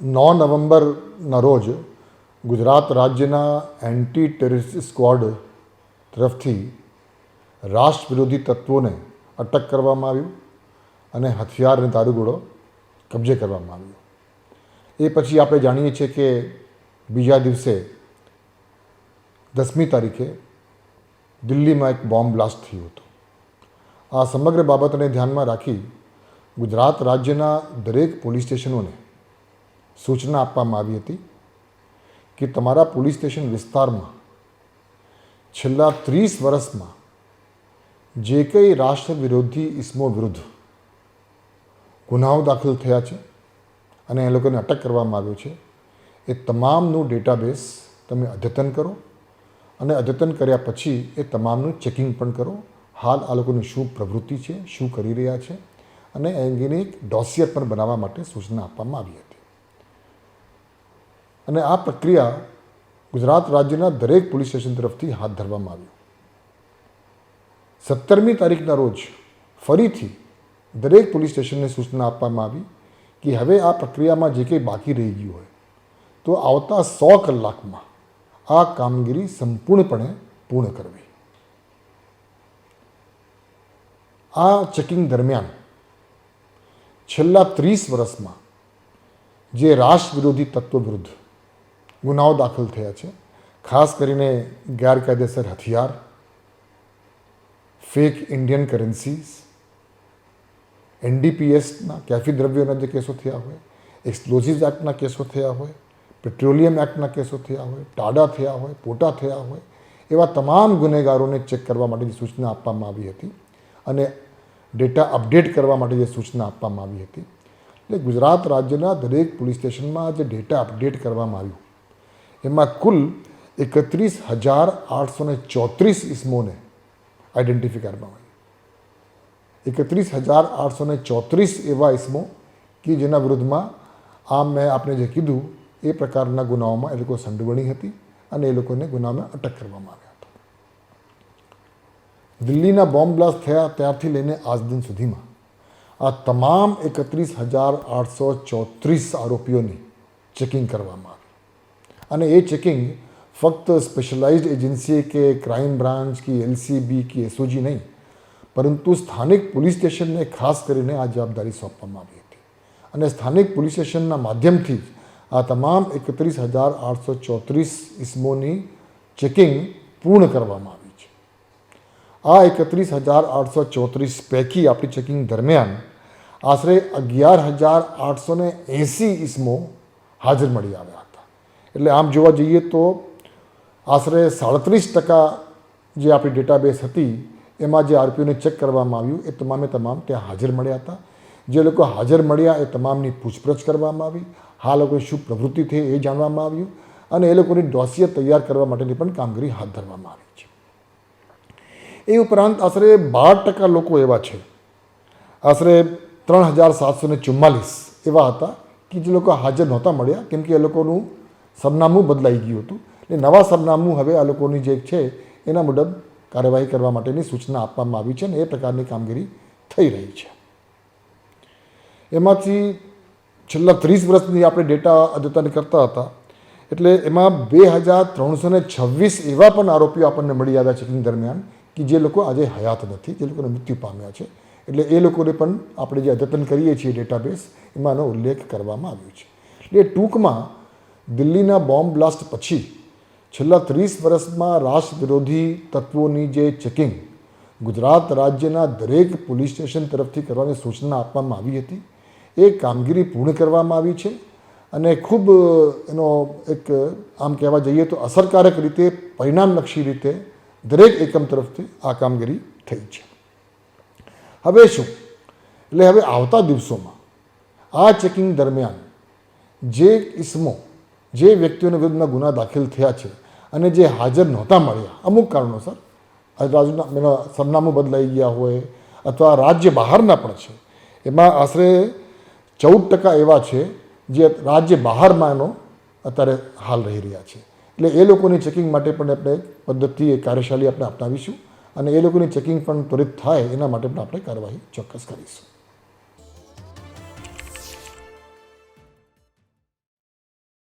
9 નવેમ્બરના રોજ ગુજરાત રાજ્યના anti terrorist squad તરફથી રાષ્ટ્ર વિરોધી તત્વોને અટક કરવામાં આવ્યું અને હથિયાર અને દારૂગોળો કબજે કરવામાં આવ્યો. એ પછી આપણે જાણીએ છીએ કે બીજા દિવસે 10મી તારીખે દિલ્હીમાં એક બોમ્બ બ્લાસ્ટ થયું હતું. આ સમગ્ર બાબતને ધ્યાનમાં રાખી ગુજરાત રાજ્યના દરેક પોલીસ સ્ટેશનોને સૂચના આપવામાં આવી હતી કે તમારા પોલીસ સ્ટેશન વિસ્તારમાં છેલ્લા 30 વર્ષમાં જે કંઈ રાષ્ટ્ર વિરોધી ઇસમો વિરુદ્ધ ગુનાઓ દાખલ થયા છે અને એ લોકોને અટક કરવામાં આવ્યો છે એ તમામનું ડેટાબેઝ તમે અદ્યતન કરો અને અદ્યતન કર્યા પછી એ તમામનું ચેકિંગ પણ કરો. હાલ આ લોકોની શું પ્રવૃત્તિ છે, શું કરી રહ્યા છે અને એ અંગેની એક ડોસિયર પણ બનાવવા માટે સૂચના આપવામાં આવી હતી. અને આ પ્રક્રિયા ગુજરાત રાજ્યના દરેક પોલીસ સ્ટેશન તરફથી હાથ ધરવામાં આવ્યું. 17મી તારીખના રોજ ફરીથી દરેક પોલીસ સ્ટેશનને સૂચના આપવામાં આવી કે હવે આ પ્રક્રિયામાં જે કંઈ બાકી રહી ગયું હોય તો આવતા 100 કલાકમાં આ કામગીરી સંપૂર્ણપણે પૂર્ણ કરવી. આ ચેકિંગ દરમિયાન છેલ્લા 30 વર્ષમાં જે રાષ્ટ્ર વિરોધી તત્વો વિરુદ્ધ ગુનાઓ દાખલ થયા છે, ખાસ કરીને ગેરકાયદેસર હથિયાર, ફેક ઇન્ડિયન કરન્સીઝ, NDPSના કેફી દ્રવ્યોના જે કેસો થયા હોય, એક્સપ્લોઝિવ્સ એક્ટના કેસો થયા હોય, પેટ્રોલિયમ એક્ટના કેસો થયા હોય, ટાડા થયા હોય, પોટા થયા હોય, એવા તમામ ગુનેગારોને ચેક કરવા માટેની સૂચના આપવામાં આવી હતી અને ડેટા અપડેટ કરવા માટે જે સૂચના આપવામાં આવી હતી. એટલે ગુજરાત રાજ્યના દરેક પોલીસ સ્ટેશનમાં જે ડેટા અપડેટ કરવામાં આવ્યું એમાં કુલ 31,834 ઇસમોને આઈડેન્ટિફાઈ કરવામાં આવ્યું. 31,834 એવા ઇસમો કે જેના વિરુદ્ધમાં આ મેં આપણે જે કીધું એ પ્રકારના ગુનાઓમાં એ લોકો સંડોવણી હતી અને એ લોકોને ગુનામાં અટક કરવામાં આવ્યા હતા. દિલ્હીના બોમ્બ બ્લાસ્ટ થયા ત્યારથી લઈને આજ દિન સુધીમાં આ તમામ 31,834 આરોપીઓની ચેકિંગ કરવામાં આવી અને એ ચેકિંગ ફક્ત સ્પેશિયલાઇઝ્ડ એજન્સી કે ક્રાઇમ બ્રાન્ચ કે LCB કે SOG નહીં, પરંતુ સ્થાનિક પોલીસ સ્ટેશનને ખાસ કરીને આ જવાબદારી સોંપવામાં આવી હતી અને સ્થાનિક પોલીસ સ્ટેશનના માધ્યમથી આ તમામ 31,834 ઇસમોની ચેકિંગ પૂર્ણ કરવામાં આવી છે. આ 31,834 પૈકી આપણી ચેકિંગ દરમિયાન આશરે 11,880 ઇસમો હાજર મળી આવ્યા હતા. એટલે આમ જોવા જઈએ તો આશરે 37% જે આપણી ડેટાબેઝ હતી એમાં જે આરોપીઓને ચેક કરવામાં આવ્યું એ તમામે તમામ ત્યાં હાજર મળ્યા હતા. જે લોકો હાજર મળ્યા એ તમામની પૂછપરછ કરવામાં આવી, આ લોકોની શું પ્રવૃત્તિ થઈ એ જાણવામાં આવ્યું અને એ લોકોની ડોસિયર તૈયાર કરવા માટેની પણ કામગીરી હાથ ધરવામાં આવી છે. એ ઉપરાંત આશરે 12% લોકો એવા છે, આશરે 3,744 એવા હતા કે જે લોકો હાજર નહોતા મળ્યા કેમ કે એ લોકોનું સરનામું બદલાઈ ગયું હતું. એટલે નવા સરનામું હવે આ લોકોની જે છે એના મુજબ કાર્યવાહી કરવા માટેની સૂચના આપવામાં આવી છે અને એ પ્રકારની કામગીરી થઈ રહી છે. એમાંથી છેલ્લા 30 વર્ષની આપણે ડેટા અદ્યતન કરતા હતા એટલે એમાં 2,326 એવા પણ આરોપીઓ આપણને મળી આવ્યા ચેકિંગ દરમિયાન કે જે લોકો આજે હયાત નથી, જે લોકોને મૃત્યુ પામ્યા છે. એટલે એ લોકોને પણ આપણે જે અદ્યતન કરીએ છીએ ડેટાબેઝ એમાં એનો ઉલ્લેખ કરવામાં આવ્યો છે. એટલે ટૂંકમાં દિલ્હીના બોમ્બ બ્લાસ્ટ પછી છેલ્લા 30 વર્ષમાં રાષ્ટ્ર વિરોધી તત્વોની જે ચેકિંગ ગુજરાત રાજ્યના દરેક પોલીસ સ્ટેશન તરફથી કરવાની સૂચના આપવામાં આવી હતી એ કામગીરી પૂર્ણ કરવામાં આવી છે અને ખૂબ એનો એક આમ કહેવા જઈએ તો અસરકારક રીતે, પરિણામલક્ષી રીતે દરેક એકમ તરફથી આ કામગીરી થઈ છે. હવે શું? એટલે હવે આવતા દિવસોમાં આ ચેકિંગ દરમિયાન જે ઇસમો, જે વ્યક્તિઓના વિરુદ્ધમાં ગુના દાખલ થયા છે અને જે હાજર નહોતા મળ્યા અમુક કારણોસર, રાજ્યના સરનામું બદલાઈ ગયા હોય અથવા રાજ્ય બહારના પણ છે, એમાં આશરે 14% એવા છે જે રાજ્ય બહારમાં એનો અત્યારે હાલ રહી રહ્યા છે. એટલે એ લોકોની ચેકિંગ માટે પણ આપણે પદ્ધતિ, કાર્યશાળી આપણે અપનાવીશું અને એ લોકોની ચેકિંગ પણ ત્વરિત થાય એના માટે પણ આપણે કાર્યવાહી ચોક્કસ કરીશું.